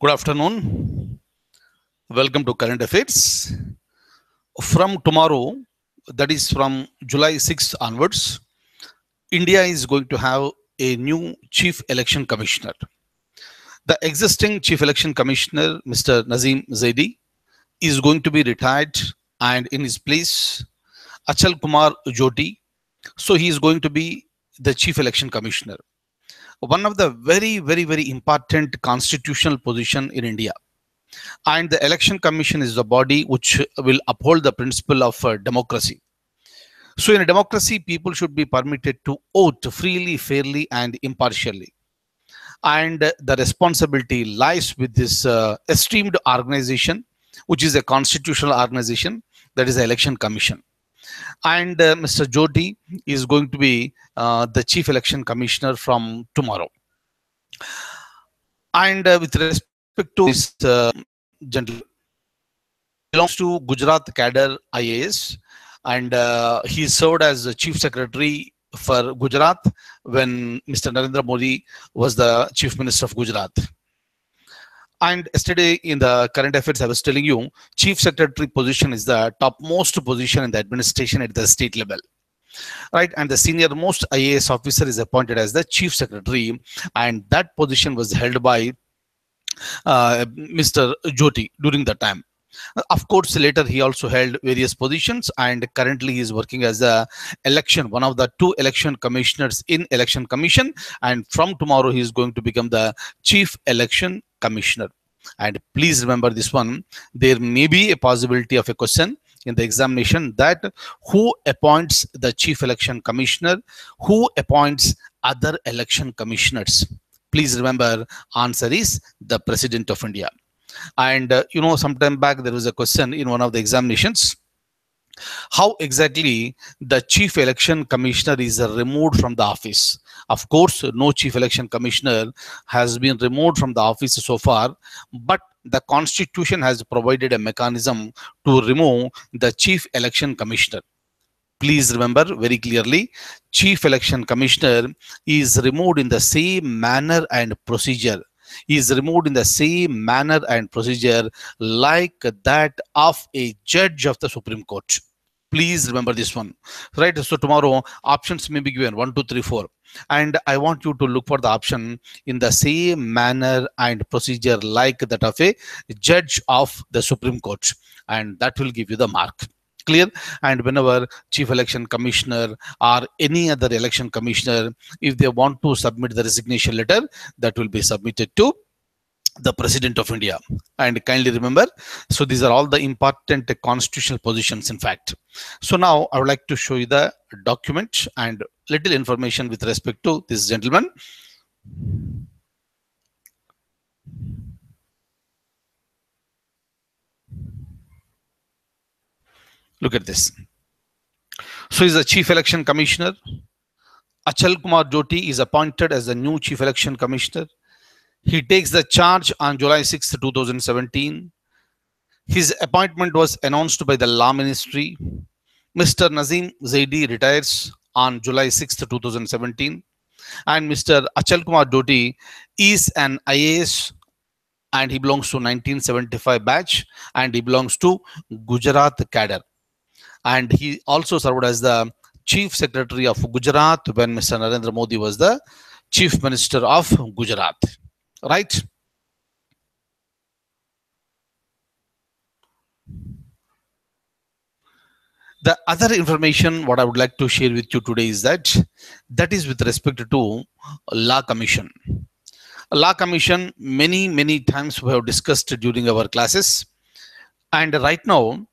Good afternoon. Welcome to Current Affairs. From tomorrow, that is from July 6th onwards, India is going to have a new Chief Election Commissioner. The existing Chief Election Commissioner, Mr. Nazim Zaidi, is going to be retired, and in his place, Achal Kumar Jyoti. So he is going to be the Chief Election Commissioner. One of the very important constitutional position in India. And the election commission is the body which will uphold the principle of democracy. So in a democracy, people should be permitted to vote freely, fairly, and impartially. And the responsibility lies with this esteemed organization, which is a constitutional organization, that is the election commission. And Mr. Jyoti is going to be the chief election commissioner from tomorrow. And with respect to this gentleman, belongs to Gujarat cadre IAS, and he served as the chief secretary for Gujarat when Mr. Narendra Modi was the chief minister of Gujarat. And yesterday in the current affairs, I was telling you, chief secretary position is the topmost position in the administration at the state level. Right, and the senior most IAS officer is appointed as the chief secretary, and that position was held by Mr. Jyoti during the time. Of course, later he also held various positions, and currently he is working as one of the two election commissioners in election commission, and from tomorrow he is going to become the chief election commissioner. And please remember this one, there may be a possibility of a question in the examination that who appoints the chief election commissioner, who appoints other election commissioners. Please remember, answer is the President of India. And some time back there was a question in one of the examinations, how exactly the chief election commissioner is removed from the office. Of course, no chief election commissioner has been removed from the office so far, but the constitution has provided a mechanism to remove the chief election commissioner. Please remember very clearly, chief election commissioner is removed in the same manner and procedure. He is removed in the same manner and procedure like that of a judge of the Supreme Court. Please remember this one, right? So tomorrow options may be given 1, 2, 3, 4, and I want you to look for the option in the same manner and procedure like that of a judge of the Supreme Court, and that will give you the mark. Clear? And whenever chief election commissioner or any other election commissioner, if they want to submit the resignation letter, that will be submitted to the President of India. And kindly remember, so these are all the important constitutional positions, in fact. So now I would like to show you the document and little information with respect to this gentleman. Look at this. So he's the chief election commissioner. Achal Kumar Jyoti is appointed as the new chief election commissioner. He takes the charge on July 6, 2017. His appointment was announced by the Law Ministry. Mr. Nazim Zaidi retires on July 6, 2017. And Mr. Achal Kumar Jyoti is an IAS, and he belongs to 1975 batch, and he belongs to Gujarat cadre. And he also served as the chief secretary of Gujarat when Mr. Narendra Modi was the chief minister of Gujarat. Right? The other information what I would like to share with you today is that is with respect to Law Commission. Law Commission, many times we have discussed during our classes, and right now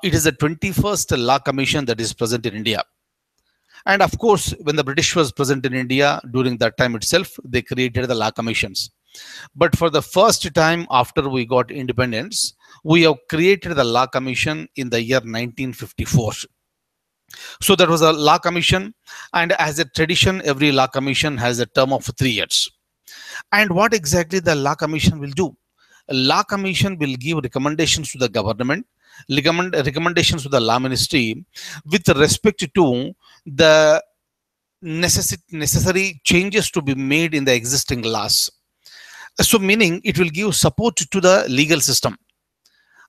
it is the 21st Law Commission that is present in India. And of course, when the British was present in India, during that time itself, they created the Law Commissions. But for the first time after we got independence, we have created the Law Commission in the year 1954. So that was a Law Commission, and as a tradition, every Law Commission has a term of 3 years. And what exactly the Law Commission will do? A Law Commission will give recommendations to the government, recommendations to the Law Ministry with respect to the necessary changes to be made in the existing laws. So meaning it will give support to the legal system.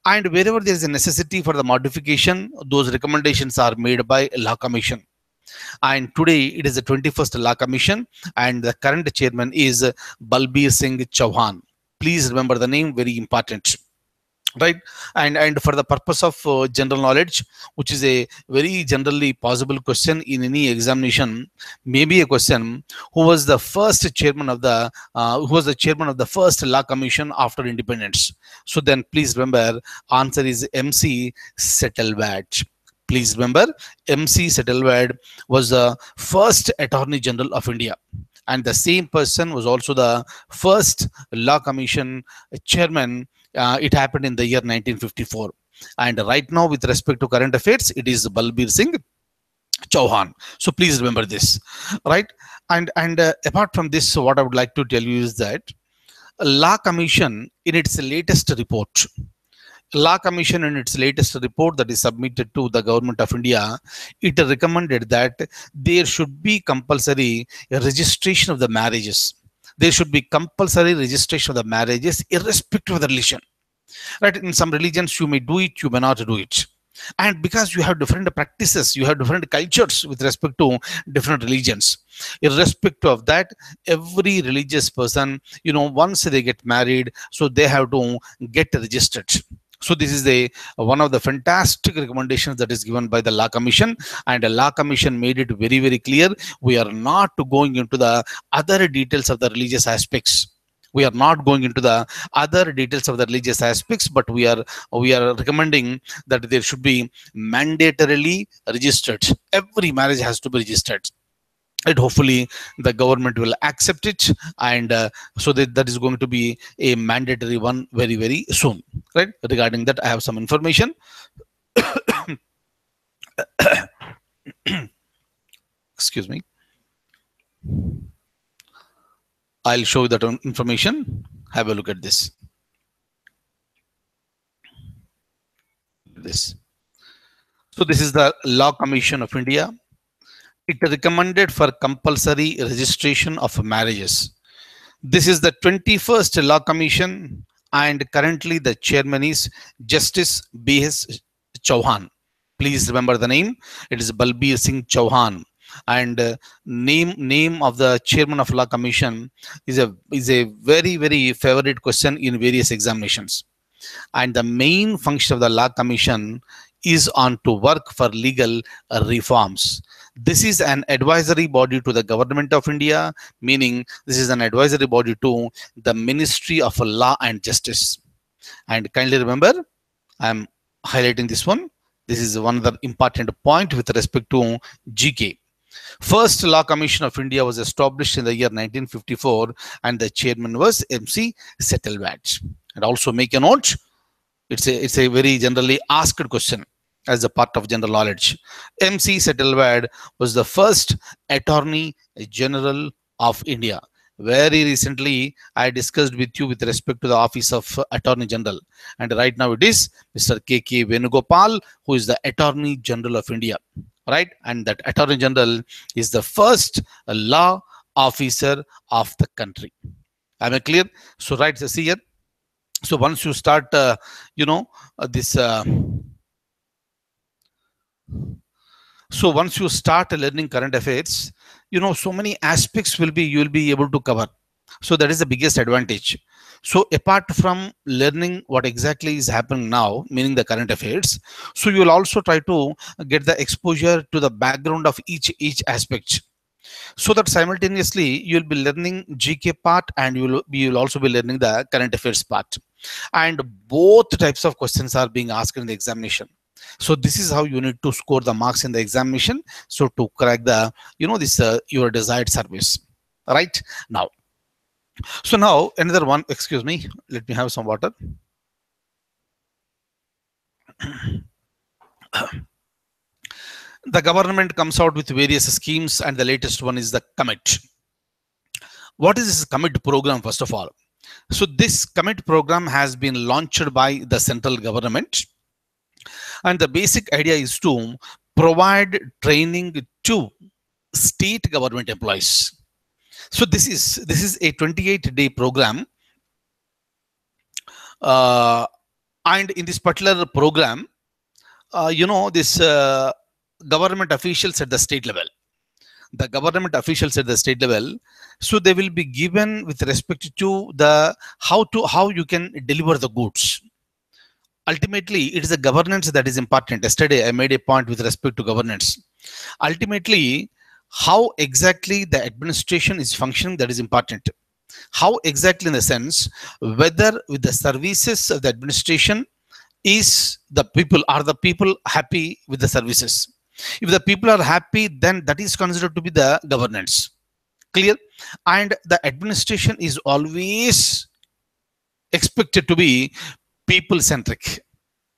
And wherever there is a necessity for the modification, those recommendations are made by Law Commission. And today it is the 21st Law Commission, and the current chairman is Balbir Singh Chauhan. Please remember the name, very important, right? And for the purpose of general knowledge, which is a very generally possible question in any examination, maybe a question: who was the first chairman of the first Law Commission after independence? So then please remember, answer is MC Settlewad. Please remember, MC Settlewad was the first Attorney General of India, and the same person was also the first Law Commission chairman. It happened in the year 1954. And right now, with respect to current affairs, it is Balbir Singh Chauhan. So please remember this, right? And apart from this, what I would like to tell you is that Law Commission, in its latest report, Law Commission in its latest report that is submitted to the Government of India, it recommended that there should be compulsory registration of the marriages. There should be compulsory registration of the marriages irrespective of the religion. Right? In some religions, you may do it, you may not do it. And because you have different practices, you have different cultures with respect to different religions. Irrespective of that, every religious person, once they get married, so they have to get registered. So this is one of the fantastic recommendations that is given by the Law Commission, and the Law Commission made it very, very clear. We are not going into the other details of the religious aspects. We are not going into the other details of the religious aspects, but we are recommending that there should be mandatorily registered. Every marriage has to be registered. And hopefully the government will accept it, and so that is going to be a mandatory one very, very soon, right? Regarding that, I have some information. Excuse me. I'll show you that information. Have a look at this. So this is the Law Commission of India. It recommended for compulsory registration of marriages. This is the 21st Law Commission, and currently the chairman is Justice B.S. Chauhan. Please remember the name. It is Balbir Singh Chauhan. And name of the chairman of Law Commission is a very, very favorite question in various examinations. And the main function of the Law Commission is on to work for legal reforms. This is an advisory body to the Government of India, meaning this is an advisory body to the Ministry of Law and Justice. And kindly remember, I am highlighting this one. This is one of the important point with respect to GK. First Law Commission of India was established in the year 1954, and the chairman was MC Settlewad. And also make a note, it's a very generally asked question as a part of general knowledge. MC Settlewad was the first Attorney General of India. Very recently, I discussed with you with respect to the Office of Attorney General. And right now it is Mr. K.K. Venugopal, who is the Attorney General of India. Right? And that Attorney General is the first law officer of the country. Am I clear? So right, see here. So once you start, so once you start learning current affairs, so many aspects you will be able to cover. So that is the biggest advantage. So apart from learning what exactly is happening now, meaning the current affairs, so you will also try to get the exposure to the background of each aspect, so that simultaneously you will be learning GK part, and you will also be learning the current affairs part. And both types of questions are being asked in the examination. So this is how you need to score the marks in the examination, so to crack the your desired service. Right now, so now another one, excuse me, let me have some water. The government comes out with various schemes, and the latest one is the Commit. What is this Commit program, first of all? So this Commit program has been launched by the central government, and the basic idea is to provide training to state government employees. So this is a 28-day program, Uh, and in this particular program, this government officials at the state level, so they will be given with respect to the how you can deliver the goods. Ultimately, it is the governance that is important. Yesterday I made a point with respect to governance. Ultimately, how exactly the administration is functioning, that is important. How exactly, in the sense, whether with the services of the administration, is the people, are the people happy with the services? If the people are happy, then that is considered to be the governance. Clear? And the administration is always expected to be people centric.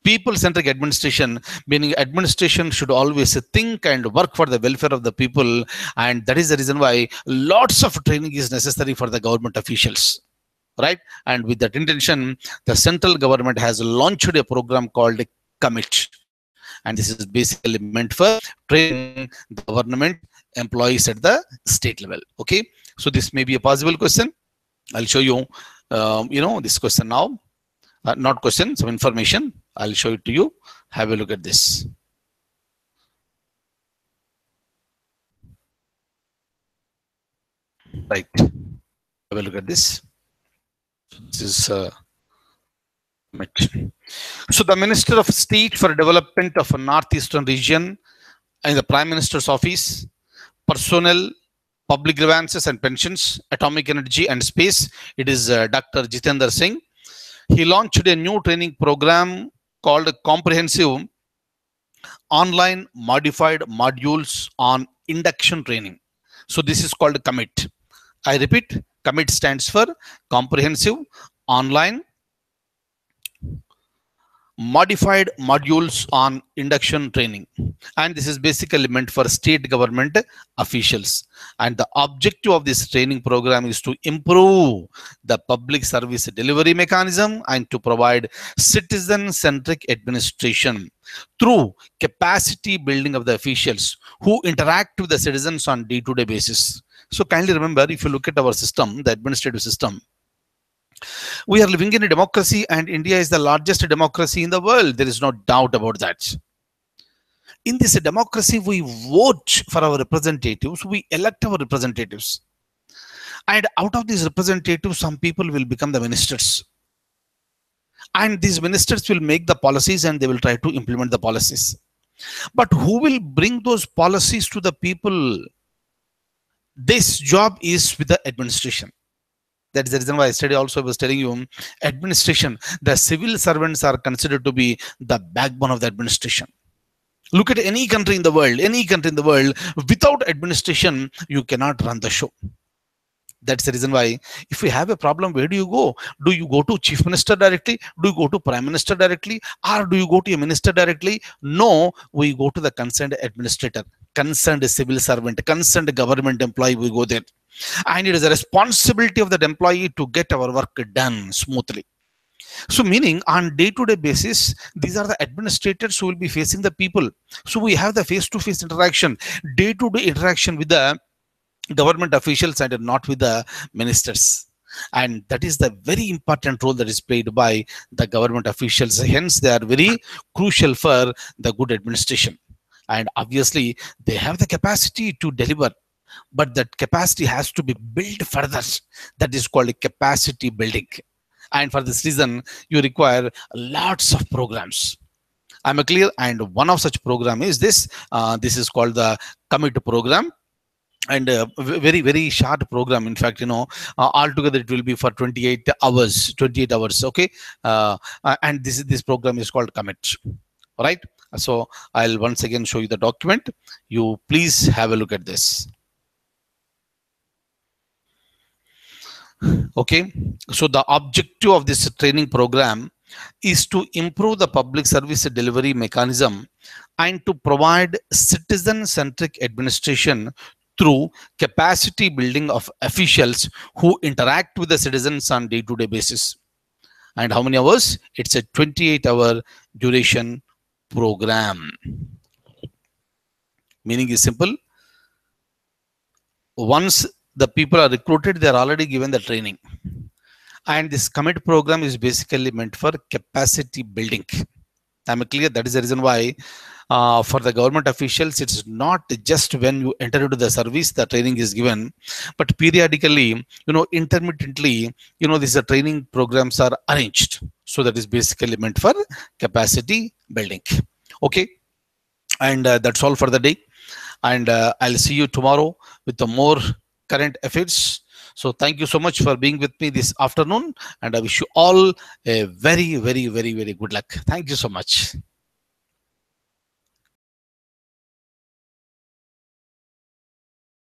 People centric administration, meaning administration should always think and work for the welfare of the people. And that is the reason why lots of training is necessary for the government officials, right? And with that intention, the central government has launched a program called commit, and this is basically meant for training the government employees at the state level. Okay, so this may be a possible question. I'll show you this question now. Not question, some information. I'll show it to you. Have a look at this. Right. Have a look at this. This is so the Minister of State for Development of a Northeastern Region in the Prime Minister's Office, Personnel, Public Grievances and Pensions, Atomic Energy and Space. It is Dr. Jitendra Singh. He launched a new training program called Comprehensive Online Modified Modules on Induction Training. So this is called COMMIT. I repeat, COMMIT stands for Comprehensive Online Modified Modules on Induction Training. And this is basically meant for state government officials. And the objective of this training program is to improve the public service delivery mechanism and to provide citizen-centric administration through capacity building of the officials who interact with the citizens on day-to-day basis. So kindly remember, if you look at our system, the administrative system, we are living in a democracy, and India is the largest democracy in the world. There is no doubt about that. In this democracy, we vote for our representatives, we elect our representatives. And out of these representatives, some people will become the ministers. And these ministers will make the policies and they will try to implement the policies. But who will bring those policies to the people? This job is with the administration. That is the reason why yesterday also I was telling you, administration, the civil servants are considered to be the backbone of the administration. Look at any country in the world, without administration, you cannot run the show. That's the reason why if we have a problem, where do you go? Do you go to chief minister directly? Do you go to prime minister directly? Or do you go to a minister directly? No, we go to the concerned administrator, concerned civil servant, concerned government employee, we go there. And it is a responsibility of that employee to get our work done smoothly. So meaning on day-to-day basis, these are the administrators who will be facing the people. So we have the face-to-face interaction, day-to-day interaction with the government officials and not with the ministers. And that is the very important role that is played by the government officials. Hence, they are very crucial for the good administration. And obviously, they have the capacity to deliver. But that capacity has to be built further. That is called capacity building. And for this reason, you require lots of programs. I'm clear. And one of such program is this. This is called the Commit program. And very, very short program. In fact, altogether it will be for 28 hours. Okay. And this program is called Commit. All right. So I'll once again show you the document. You please have a look at this. Okay, so the objective of this training program is to improve the public service delivery mechanism and to provide citizen-centric administration through capacity building of officials who interact with the citizens on day-to-day basis. And how many hours? It's a 28-hour duration program. Meaning is simple. Once the people are recruited, they are already given the training. And this commit program is basically meant for capacity building. I'm clear. That is the reason why for the government officials, it's not just when you enter into the service the training is given, but periodically, intermittently, these training programs are arranged. So that is basically meant for capacity building. Okay, and that's all for the day. And I'll see you tomorrow with the more current affairs. So thank you so much for being with me this afternoon, and I wish you all a very, very, very, very good luck. Thank you so much.